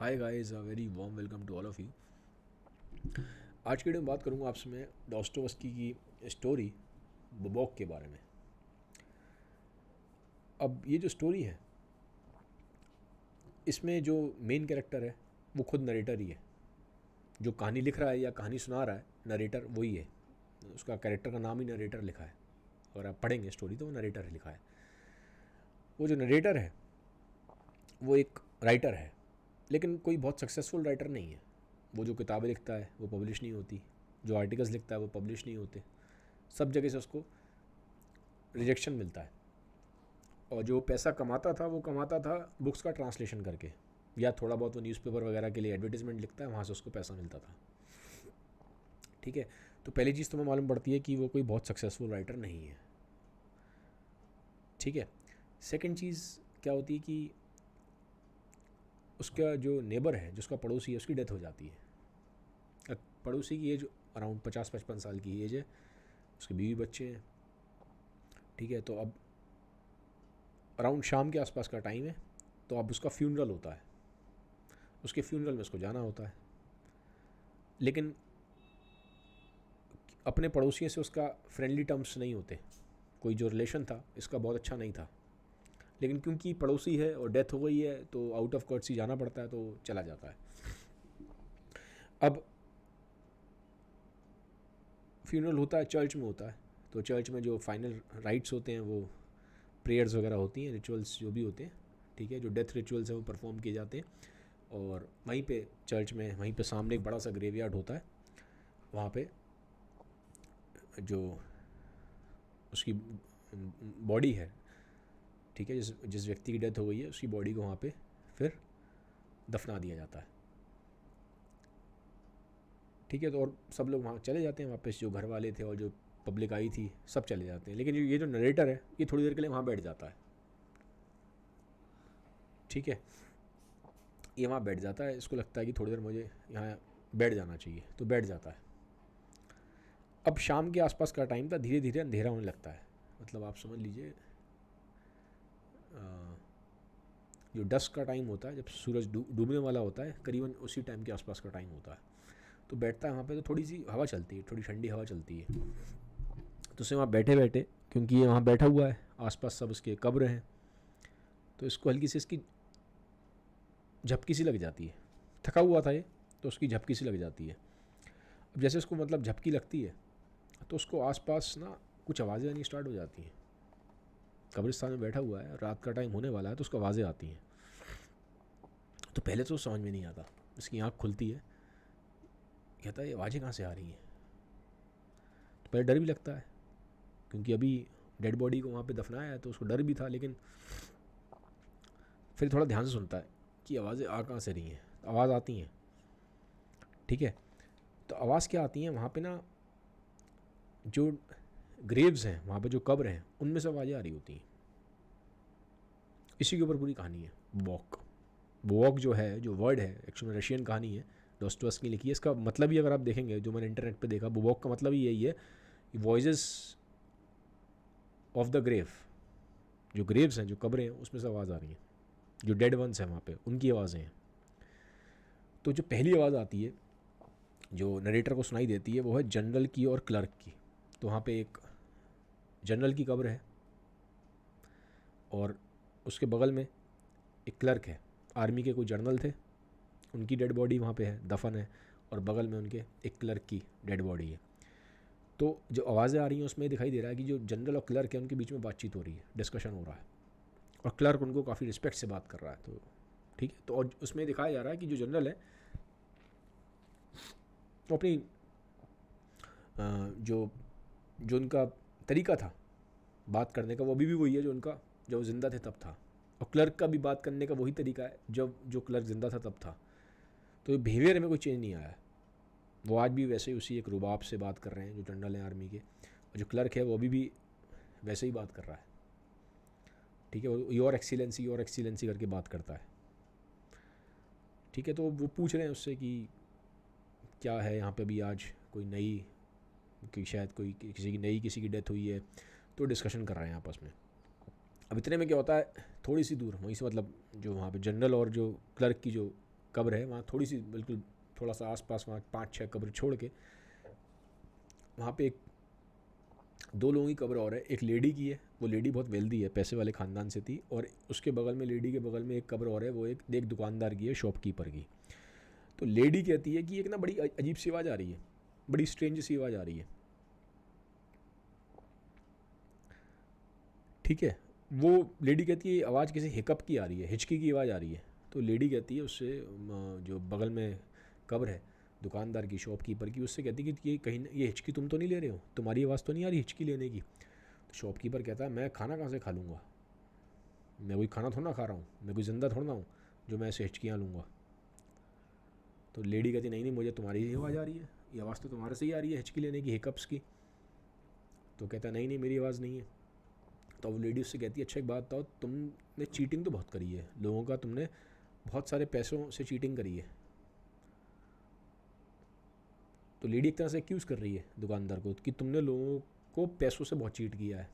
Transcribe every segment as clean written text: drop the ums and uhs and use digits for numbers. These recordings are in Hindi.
Hi guys, a very warm welcome to all of you. आज की वीडियो में बात करूंगा आपसे मैं डॉस्टोवस्की की स्टोरी बुबॉक के बारे में। अब ये जो स्टोरी है, इसमें जो मेन कैरेक्टर है वो खुद नरेटर ही है। जो कहानी लिख रहा है या कहानी सुना रहा है, नरेटर वही है। उसका कैरेक्टर का नाम ही नरेटर लिखा है। अगर आप पढ़ेंगे स्टोरी तो वो नरेटर लिखा है। वो जो नरेटर है वो एक राइटर है, लेकिन कोई बहुत सक्सेसफुल राइटर नहीं है। वो जो किताबें लिखता है वो पब्लिश नहीं होती, जो आर्टिकल्स लिखता है वो पब्लिश नहीं होते। सब जगह से उसको रिजेक्शन मिलता है। और जो पैसा कमाता था वो कमाता था बुक्स का ट्रांसलेशन करके, या थोड़ा बहुत वो न्यूज़पेपर वगैरह के लिए एडवर्टीजमेंट लिखता है, वहाँ से उसको पैसा मिलता था। ठीक है, तो पहली चीज़ तुम्हें मालूम पड़ती है कि वो कोई बहुत सक्सेसफुल राइटर नहीं है। ठीक है, सेकंड चीज़ क्या होती है कि उसका जो नेबर है, जो उसका पड़ोसी है, उसकी डेथ हो जाती है। अब पड़ोसी की एज अराउंड 50-55 साल की एज है, उसके बीवी बच्चे हैं। ठीक है, तो अब अराउंड शाम के आसपास का टाइम है, तो अब उसका फ्यूनरल होता है। उसके फ्यूनरल में उसको जाना होता है, लेकिन अपने पड़ोसियों से उसका फ्रेंडली टर्म्स नहीं होते। कोई जो रिलेशन था इसका बहुत अच्छा नहीं था, लेकिन क्योंकि पड़ोसी है और डेथ हो गई है तो आउट ऑफ कर्टसी जाना पड़ता है, तो चला जाता है। अब फ्यूनरल होता है, चर्च में होता है। तो चर्च में जो फाइनल राइट्स होते हैं, वो प्रेयर्स वगैरह होती हैं, रिचुअल्स जो भी होते हैं, ठीक है, जो डेथ रिचुअल्स हैं वो परफॉर्म किए जाते हैं। और वहीं पे चर्च में, वहीं पे सामने एक बड़ा सा ग्रेवयार्ड होता है। वहाँ पे जो उसकी बॉडी है, ठीक है, जिस जिस व्यक्ति की डेथ हो गई है उसकी बॉडी को वहाँ पे फिर दफना दिया जाता है। ठीक है, तो और सब लोग वहाँ चले जाते हैं वापस, जो घर वाले थे और जो पब्लिक आई थी सब चले जाते हैं, लेकिन ये जो नरेटर है ये थोड़ी देर के लिए वहाँ बैठ जाता है। ठीक है, ये वहाँ बैठ जाता है, इसको लगता है कि थोड़ी देर मुझे यहाँ बैठ जाना चाहिए, तो बैठ जाता है। अब शाम के आसपास का टाइम था, धीरे धीरे अंधेरा होने लगता है। मतलब आप समझ लीजिए, जो डस्क का टाइम होता है, जब सूरज डूबने वाला होता है, करीबन उसी टाइम के आसपास का टाइम होता है। तो बैठता है वहाँ पे, तो थोड़ी सी हवा चलती है, थोड़ी ठंडी हवा चलती है। तो उसे वहाँ बैठे बैठे, क्योंकि ये वहाँ बैठा हुआ है, आसपास सब उसके कब्र हैं, तो इसको हल्की सी इसकी झपकी सी लग जाती है। थका हुआ था ये, तो उसकी झपकी सी लग जाती है। अब जैसे उसको मतलब झपकी लगती है, तो उसको आसपास ना कुछ आवाज़ें आनी स्टार्ट हो जाती हैं। कब्रिस्तान में बैठा हुआ है, रात का टाइम होने वाला है, तो उसको आवाज़ें आती हैं। तो पहले तो समझ में नहीं आता, इसकी आँख खुलती है, कहता है ये आवाज़ें कहाँ से आ रही हैं। तो पहले डर भी लगता है, क्योंकि अभी डेड बॉडी को वहाँ पे दफनाया है, तो उसको डर भी था। लेकिन फिर थोड़ा ध्यान से सुनता है कि आवाज़ें आ कहाँ से रही हैं। आवाज़ आती हैं, ठीक है। तो आवाज़ क्या आती है, वहाँ पे ना जो ग्रेव्स हैं, वहाँ पे जो कब्र हैं, उनमें से आवाज़ें आ रही होती हैं। इसी के ऊपर पूरी कहानी है बुबॉक। बुबॉक जो है, जो वर्ड है, एक्चुअली रशियन कहानी है, डॉस्टोवस्की की लिखी है। इसका मतलब ही अगर आप देखेंगे, जो मैंने इंटरनेट पे देखा, बुबॉक का मतलब ही यही है, वॉइसेस ऑफ द ग्रेव। जो ग्रेव्स हैं, जो कब्रें हैं, उसमें से आवाज़ आ रही है। जो डेड वंस हैं वहाँ पे, उनकी आवाज़ें हैं। तो जो पहली आवाज़ आती है, जो नरेटर को सुनाई देती है, वो है जनरल की और क्लर्क की। तो वहाँ पे एक जनरल की कब्र है, और उसके बगल में एक क्लर्क है। आर्मी के कोई जनरल थे, उनकी डेड बॉडी वहाँ पे है, दफन है, और बगल में उनके एक क्लर्क की डेड बॉडी है। तो जो आवाज़ें आ रही हैं उसमें दिखाई दे रहा है कि जो जनरल और क्लर्क है उनके बीच में बातचीत हो रही है, डिस्कशन हो रहा है, और क्लर्क उनको काफ़ी रिस्पेक्ट से बात कर रहा है। तो ठीक है, तो और उसमें दिखाया जा रहा है कि जो जनरल है वो अपनी जो जो उनका तरीका था बात करने का, वो अभी भी वही है जो उनका जब वो ज़िंदा थे तब था। और क्लर्क का भी बात करने का वही तरीका है जब जो क्लर्क ज़िंदा था तब था। तो बिहेवियर में कोई चेंज नहीं आया है। वो आज भी वैसे ही उसी एक रुबाब से बात कर रहे हैं जो जनरल हैं आर्मी के, और जो क्लर्क है वो अभी भी वैसे ही बात कर रहा है। ठीक है, वो योर एक्सीलेंसी करके बात करता है। ठीक है, तो वो पूछ रहे हैं उससे कि क्या है यहाँ पे अभी आज कोई नई, कि शायद कोई किसी की डेथ हुई है, तो डिस्कशन कर रहे हैं आपस में। अब इतने में क्या होता है, थोड़ी सी दूर वहीं से, मतलब जो वहाँ पे जनरल और जो क्लर्क की जो कब्र है वहाँ थोड़ी सी बिल्कुल थोड़ा सा आसपास वहाँ 5-6 कब्र छोड़ के वहाँ पे एक 2 लोगों की कब्र और है। एक लेडी की है, वो लेडी बहुत वेल्दी है, पैसे वाले ख़ानदान से थी, और उसके बगल में लेडी के बगल में एक कब्र और है, वो एक दुकानदार की है, शॉपकीपर की। तो लेडी कहती है कि एक ना बड़ी अजीब सी आवाज़ आ रही है, बड़ी स्ट्रेंज सी आवाज़ आ रही है। ठीक है, वो लेडी कहती है आवाज़ किसी हिकअप की आ रही है, हिचकी की आवाज़ आ रही है। तो लेडी कहती है उससे, जो बगल में कब्र है दुकानदार की, शॉपकीपर की, उससे कहती है कि ये कहीं ये हिचकी तुम तो नहीं ले रहे हो, तुम्हारी आवाज़ तो नहीं आ रही हिचकी लेने की। तो शॉपकीपर कहता है मैं खाना कहाँ से खा लूँगा, मैं कोई खाना थोड़ा ना खा रहा हूँ, मैं कोई ज़िंदा थोड़ा ना हूँ जो मैं ऐसे हिचकियाँ लूँगा। तो लेडी कहती नहीं नहीं, मुझे तुम्हारी ही आवाज़ आ रही है, ये आवाज़ तो तुम्हारे से ही आ रही है हिचकी लेने की, हिकअप्स की। तो कहता नहीं नहीं, मेरी आवाज़ नहीं है। तो वो लेडी उससे कहती है अच्छा एक बात बताओ, तुमने चीटिंग तो बहुत करी है लोगों का, तुमने बहुत सारे पैसों से चीटिंग करी है। तो लेडी एक तरह से एक्यूज़ कर रही है दुकानदार को कि तुमने लोगों को पैसों से बहुत चीट किया है।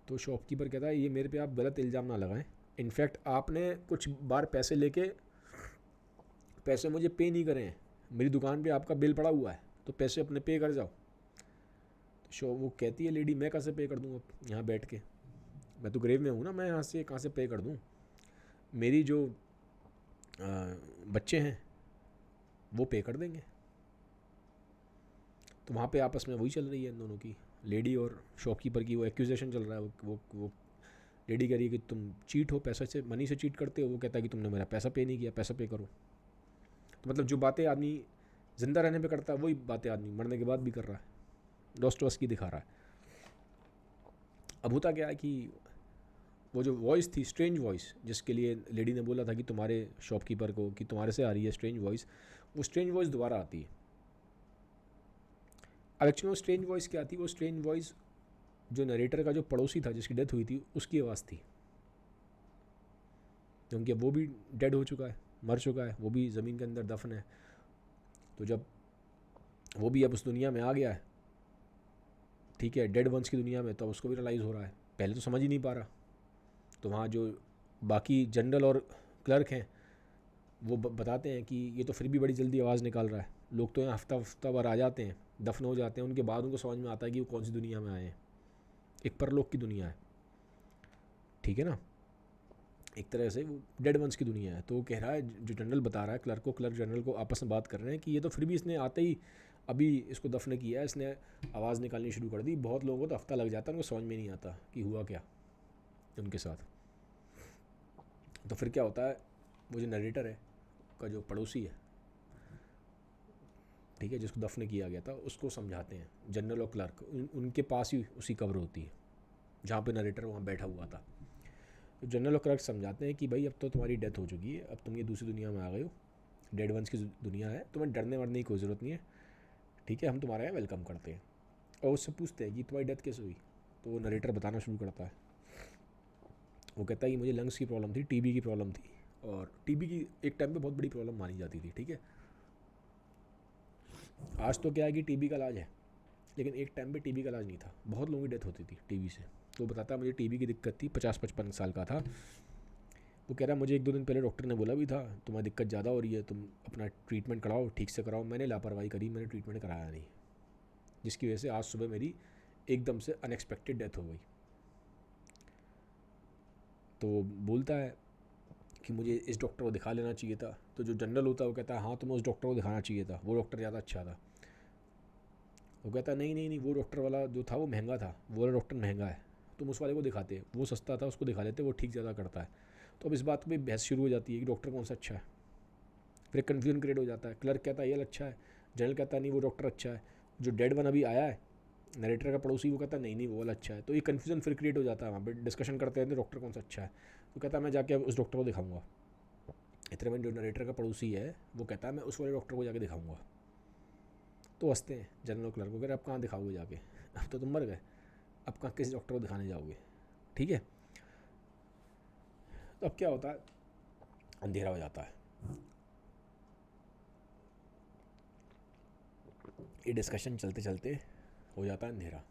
तो शॉपकीपर कहता है ये मेरे पे आप गलत इल्ज़ाम ना लगाएं, इनफैक्ट आपने कुछ बार पैसे मुझे पे नहीं करे हैं, मेरी दुकान पे आपका बिल पड़ा हुआ है, तो पैसे अपने पे कर जाओ। तो वो कहती है लेडी मैं कैसे पे कर दूँगा यहाँ बैठ के, मैं तो ग्रेव में हूँ ना, मैं यहाँ से कहाँ से पे कर दूँ, मेरी जो बच्चे हैं वो पे कर देंगे। तो वहाँ पे आपस में वही चल रही है इन दोनों की, लेडी और शॉपकीपर की, वो एक्यूजेशन चल रहा है। वो लेडी कह रही है कि तुम चीट हो, पैसा से मनी से चीट करते हो, वो कहता है कि तुमने मेरा पैसा पे नहीं किया, पैसा पे करो। तो मतलब जो बातें आदमी ज़िंदा रहने पे करता है वही बातें आदमी मरने के बाद भी कर रहा है, डॉस्टोव्स्की दिखा रहा है। अब होता क्या है कि वो जो वॉइस थी, स्ट्रेंज वॉइस, जिसके लिए लेडी ने बोला था कि तुम्हारे शॉपकीपर को कि तुम्हारे से आ रही है स्ट्रेंज वॉइस, वो स्ट्रेंज वॉइस दोबारा आती है। अब एक्चुअली वो स्ट्रेंज वॉइस क्या थी, वो स्ट्रेंज वॉइस जो नरेटर का जो पड़ोसी था जिसकी डेथ हुई थी उसकी आवाज़ थी, क्योंकि वो भी डेड हो चुका है, मर चुका है, वो भी ज़मीन के अंदर दफन है। तो जब वो भी अब उस दुनिया में आ गया है, ठीक है, डेड वंस की दुनिया में, तो उसको भी रियलाइज़ हो रहा है, पहले तो समझ ही नहीं पा रहा। तो वहाँ जो बाकी जनरल और क्लर्क हैं वो बताते हैं कि ये तो फिर भी बड़ी जल्दी आवाज़ निकाल रहा है, लोग तो यहाँ हफ्ता भर आ जाते हैं, दफन हो जाते हैं, उनके बाद उनको समझ में आता है कि वो कौन सी दुनिया में आए हैं, एक परलोक की दुनिया है, ठीक है ना, एक तरह से वो डेड वंस की दुनिया है। तो वो कह रहा है, जो जनरल बता रहा है क्लर्क जनरल को आपस में बात कर रहे हैं कि ये तो फिर भी इसने आते ही अभी इसको दफन किया है, इसने आवाज़ निकालनी शुरू कर दी, बहुत लोगों को तो हफ्ता लग जाता है, उनको समझ में नहीं आता कि हुआ क्या उनके साथ। तो फिर क्या होता है, वो जो नरेटर है का जो पड़ोसी है, ठीक है, जिसको दफन किया गया था, उसको समझाते हैं जनरल और क्लर्क, उनके पास ही उसी कब्र होती है जहाँ पे नरेटर वहाँ बैठा हुआ था। तो जनरल और क्लर्क समझाते हैं कि भाई अब तो तुम्हारी डेथ हो चुकी है, अब तुम ये दूसरी दुनिया में आ गए हो, डेड वंस की दुनिया है, तुम्हें डरने वरने की कोई ज़रूरत नहीं है, ठीक है, हम तुम्हारे यहाँ वेलकम करते हैं। और उससे पूछते हैं कि तुम्हारी डेथ कैसे हुई। तो वो नरेटर बताना शुरू करता है, वो कहता है कि मुझे लंग्स की प्रॉब्लम थी, टीबी की प्रॉब्लम थी, और टीबी की एक टाइम पे बहुत बड़ी प्रॉब्लम मानी जाती थी, ठीक है, आज तो क्या है कि टीबी का इलाज है, लेकिन एक टाइम पे टीबी का इलाज नहीं था, बहुत लोगों की डेथ होती थी टीबी से। तो बताता है मुझे टीबी की दिक्कत थी, 50-55 साल का था। वो कह रहा है मुझे 1-2 दिन पहले डॉक्टर ने बोला भी था तुम्हारी दिक्कत ज़्यादा हो रही है, तुम अपना ट्रीटमेंट कराओ, ठीक से कराओ। मैंने लापरवाही करी, मैंने ट्रीटमेंट कराया नहीं, जिसकी वजह से आज सुबह मेरी एकदम से अनएक्सपेक्टेड डेथ हो गई। तो वो बोलता है कि मुझे इस डॉक्टर को दिखा लेना चाहिए था। तो जो जनरल होता है वो कहता है हाँ तुम्हें उस डॉक्टर को दिखाना चाहिए था, वो डॉक्टर ज़्यादा अच्छा था। वो कहता है नहीं नहीं नहीं, वो डॉक्टर वाला जो था वो महंगा था, वो वाला डॉक्टर महंगा है, तुम उस वाले को दिखाते, वो सस्ता था, उसको दिखा लेते, वो ठीक ज़्यादा करता है। तो अब इस बात पर बहस शुरू हो जाती है कि डॉक्टर कौन सा अच्छा है, फिर कन्फ्यूजन क्रिएट हो जाता है। क्लर्क कहता है ये अच्छा है, जनरल कहता है नहीं वो डॉक्टर अच्छा है, जो डेड वन अभी आया है नरेटर का पड़ोसी वो कहता है नहीं नहीं वो वाला अच्छा है। तो ये कन्फ्यूजन फिर क्रिएट हो जाता है, वहाँ पर डिस्कशन करते रहते हैं डॉक्टर कौन सा अच्छा है। तो कहता है मैं जाके उस डॉक्टर को दिखाऊंगा। इतने में जो नरेटर का पड़ोसी है वो कहता है मैं उस वाले डॉक्टर को जाके दिखाऊंगा। तो हंसते हैं जनरल क्लर्क को, कह रहे अब कहाँ दिखाओगे जाके, अब तो तुम मर गए, अब कहाँ किस डॉक्टर को दिखाने जाओगे, ठीक है। तो अब क्या होता है, अंधेरा हो जाता है, ये डिस्कशन चलते चलते हो जाता है अंधेरा।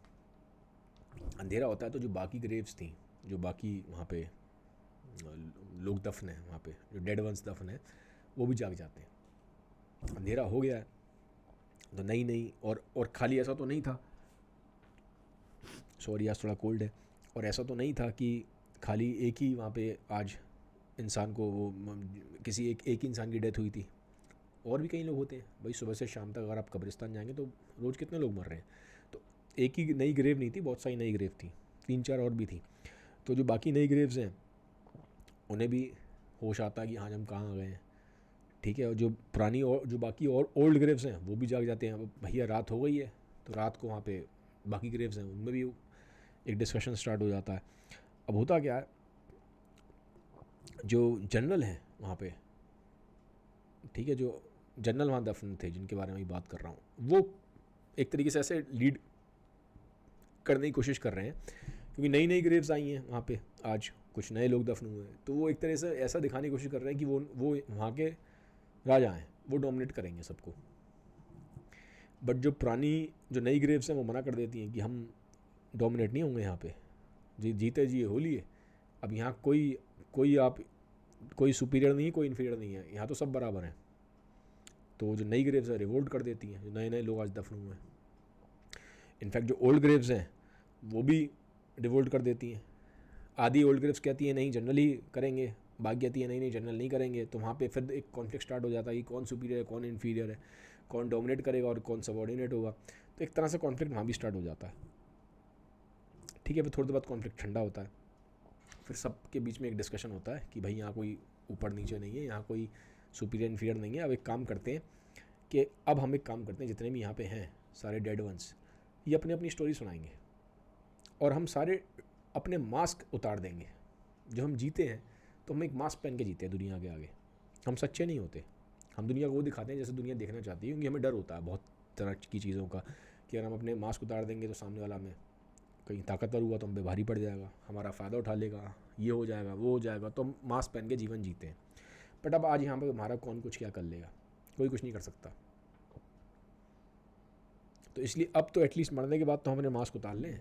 अंधेरा होता है तो जो बाकी ग्रेव्स थी, जो बाकी वहाँ पे लोग दफन हैं वहाँ पे, जो डेड वंस दफन है, वो भी जाग जाते हैं। अंधेरा हो गया है तो नहीं और खाली ऐसा तो नहीं था, सॉरी आज थोड़ा कोल्ड है, और ऐसा तो नहीं था कि खाली एक ही वहाँ पे आज इंसान को वो किसी एक ही इंसान की डेथ हुई थी, और भी कई लोग होते हैं भाई। सुबह से शाम तक अगर आप कब्रिस्तान जाएंगे तो रोज़ कितने लोग मर रहे हैं। तो एक ही नई ग्रेव नहीं थी, बहुत सारी नई ग्रेव थी, 3-4 और भी थी। तो जो बाकी नई ग्रेव्स हैं उन्हें भी होश आता है कि हाँ हम कहाँ आ गए हैं, ठीक है। और जो पुरानी और जो बाकी और ओल्ड ग्रेव्स हैं वो भी जाग जाते हैं। अब भैया रात हो गई है, तो रात को वहाँ पे बाकी ग्रेव्स हैं उनमें भी एक डिस्कशन स्टार्ट हो जाता है। अब होता क्या है, जो जनरल हैं वहाँ पे, ठीक है, जो जनरल वहाँ दफन थे जिनके बारे में मैं बात कर रहा हूँ, वो एक तरीके से ऐसे लीड करने की कोशिश कर रहे हैं, क्योंकि नई नई ग्रेव्स आई हैं वहाँ पे, आज कुछ नए लोग दफन हुए हैं, तो वो एक तरह से ऐसा दिखाने की कोशिश कर रहे हैं कि वो वहाँ के राजा हैं, वो डोमिनेट करेंगे सबको। बट जो पुरानी जो नई ग्रेव्स हैं वो मना कर देती हैं कि हम डोमिनेट नहीं होंगे यहाँ पे, जीते जी होली है। अब यहाँ कोई सुपीरियर नहीं है, कोई इन्फीरियर नहीं है, यहाँ तो सब बराबर हैं। तो जो नई ग्रेव्स है रिवोल्ट कर देती हैं, जो नए नए लोग आज दफन हुए हैं। इनफैक्ट जो ओल्ड ग्रेव्स हैं वो भी रिवोल्ट कर देती हैं। आधी ओल्ड ग्रेव्स कहती हैं नहीं जनरली करेंगे, बाकी कहती है नहीं जनरल नहीं करेंगे। तो वहाँ पे फिर एक कॉन्फ्लिक्ट स्टार्ट हो जाता है कि कौन सुपीरियर है, कौन इन्फीरियर है, कौन डोमिनेट करेगा और कौन सबॉर्डिनेट होगा। तो एक तरह से कॉन्फ्लिक्ट वहाँ भी स्टार्ट हो जाता है, ठीक है। फिर थोड़ी देर बाद कॉन्फ्लिक्ट ठंडा होता है, फिर सबके बीच में एक डिस्कशन होता है कि भाई यहाँ कोई ऊपर नीचे नहीं है, यहाँ कोई सुपीरियर इन्फीरियर नहीं है। अब एक काम करते हैं कि अब हम एक काम करते हैं, जितने भी यहाँ पे हैं सारे डेड वंस, ये अपनी अपनी स्टोरी सुनाएंगे और हम सारे अपने मास्क उतार देंगे। जो हम जीते हैं तो हम एक मास्क पहन के जीते हैं दुनिया के आगे, हम सच्चे नहीं होते। हम दुनिया को वो दिखाते हैं जैसे दुनिया देखना चाहती है, क्योंकि हमें डर होता है बहुत तरह की चीज़ों का कि अगर हम अपने मास्क उतार देंगे तो सामने वाला हमें कहीं ताकतवर हुआ तो हम पे भारी पड़ जाएगा, हमारा फ़ायदा उठा लेगा, ये हो जाएगा वो हो जाएगा, तो हम मास्क पहन के जीवन जीते हैं। बट अब आज यहाँ पर हमारा कौन कुछ क्या कर लेगा, कोई कुछ नहीं कर सकता। तो इसलिए अब तो एटलीस्ट मरने के बाद तो हम अपने मास्क उतार लें,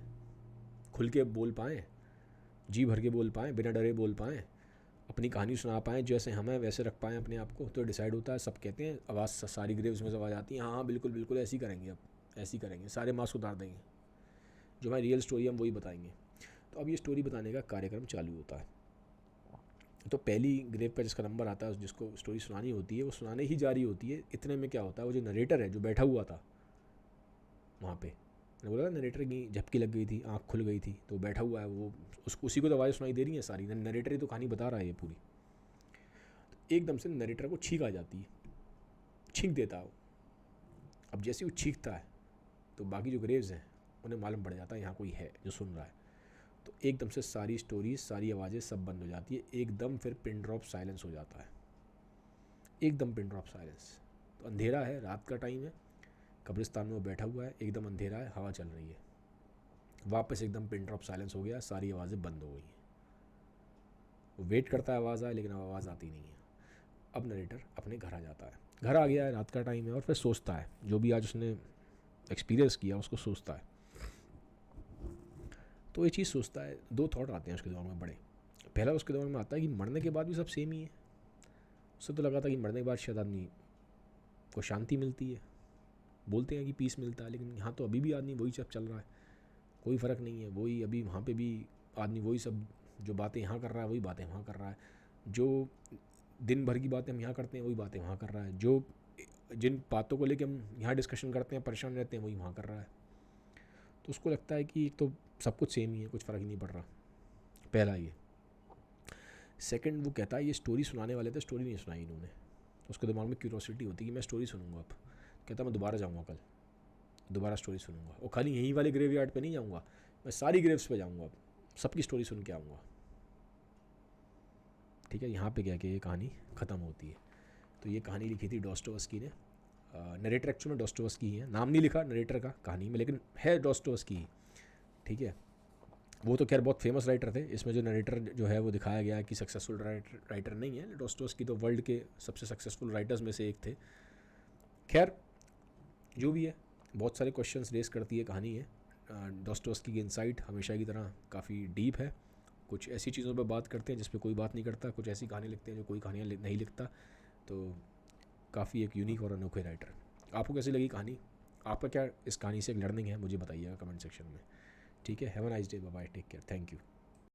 खुल के बोल पाएँ, जी भर के बोल पाएँ, बिना डरे बोल पाएँ, अपनी कहानी सुना पाएँ, जैसे हमें वैसे रख पाएँ अपने आप को। तो डिसाइड होता है, सब कहते हैं, आवाज़ सारी ग्रेव्स में से आवाज़ आती है, हाँ हाँ बिल्कुल बिल्कुल ऐसे ही करेंगे, अब ऐसे ही करेंगे, सारे मास्क उतार देंगे, जो हमारी रियल स्टोरी हम वही बताएंगे। तो अब ये स्टोरी बताने का कार्यक्रम चालू होता है। तो पहली ग्रेव पर जिसका नंबर आता है, जिसको स्टोरी सुनानी होती है, वो सुनाने ही जा रही होती है। इतने में क्या होता है, वो जो नरेटर है जो बैठा हुआ था वहाँ पे, मैंने बोला नरेटर की झपकी लग गई थी, आँख खुल गई थी, तो बैठा हुआ है वो, उसी को तो आवाज़ सुनाई दे रही है सारी, नरेटर ही तो कहानी बता रहा है ये पूरी। तो एकदम से नरेटर को छींक आ जाती है, छींक देता है वो। अब जैसे वो छींकता है तो बाकी जो ग्रेव्स हैं उन्हें मालूम पड़ जाता है यहाँ कोई है जो सुन रहा है। तो एकदम से सारी स्टोरीज, सारी आवाज़ें सब बंद हो जाती है, एकदम फिर पिन ड्रॉप साइलेंस हो जाता है, एकदम पिन ड्रॉप साइलेंस। तो अंधेरा है, रात का टाइम है, कब्रिस्तान में वो बैठा हुआ है, एकदम अंधेरा है, हवा चल रही है, वापस एकदम पिन ड्रॉप साइलेंस हो गया, सारी आवाज़ें बंद हो गई हैं। वो वेट करता है आवाज़ आए, लेकिन अब आवाज़ आती नहीं है। अब नरेटर अपने घर आ जाता है, घर आ गया है, रात का टाइम है, और फिर सोचता है, जो भी आज उसने एक्सपीरियंस किया उसको सोचता है। तो ये चीज़ सोचता है, दो थॉट आते हैं उसके दिमाग में बड़े। पहला उसके दिमाग में आता है कि मरने के बाद भी सब सेम ही है। उससे तो लगा था कि मरने के बाद शायद आदमी को शांति मिलती है, बोलते हैं कि पीस मिलता है, लेकिन यहाँ तो अभी भी आदमी वही सब चल रहा है, कोई फ़र्क नहीं है, वही अभी वहाँ पे भी आदमी वही सब जो बातें यहाँ कर रहा है वही बातें वहाँ कर रहा है, जो दिन भर की बातें हम यहाँ करते हैं वही बातें वहाँ कर रहा है, जो जिन बातों को लेके हम यहाँ डिस्कशन करते हैं परेशान रहते हैं वही वहाँ कर रहा है। तो उसको लगता है कि एक तो सब कुछ सेम ही है, कुछ फ़र्क ही नहीं पड़ रहा। पहला ये। सेकंड, वो कहता है ये स्टोरी सुनाने वाले थे, स्टोरी नहीं सुनाई इन्होंने। उसके दिमाग में क्यूरोसिटी होती है कि मैं स्टोरी सुनूंगा। अब कहता मैं दोबारा जाऊँगा, कल दोबारा स्टोरी सुनूंगा, और खाली यहीं वाले ग्रेवयार्ड पे नहीं जाऊँगा, मैं सारी ग्रेव्स पे जाऊँगा, अब सबकी स्टोरी सुन के आऊँगा। ठीक है, यहाँ पे क्या कि ये कहानी ख़त्म होती है। तो ये कहानी लिखी थी डॉस्टोवस्की ने। नरेटर एक्चुअल में डॉस्टोवस्की ही है, नाम नहीं लिखा नरेटर का कहानी में, लेकिन है डॉस्टोवस्की ही। ठीक है, वो तो खैर बहुत फेमस राइटर थे। इसमें जो नरेटर जो है वो दिखाया गया है कि सक्सेसफुल राइटर नहीं है। डॉस्टोवस्की तो वर्ल्ड के सबसे सक्सेसफुल राइटर्स में से एक थे। खैर जो भी है, बहुत सारे क्वेश्चंस रेस करती है कहानी है। डॉस्टोवस्की की इंसाइट हमेशा की तरह काफ़ी डीप है कुछ ऐसी चीज़ों पे बात करते हैं जिस पे कोई बात नहीं करता, कुछ ऐसी कहानी लिखते हैं जो कोई कहानियाँ नहीं लिखता। तो काफ़ी एक यूनिक और अनोखे राइटर। आपको कैसी लगी कहानी? आपका क्या इस कहानी से एक लर्निंग है, मुझे बताइएगा कमेंट सेक्शन में। ठीक है, have a nice day, bye bye, take care, thank you.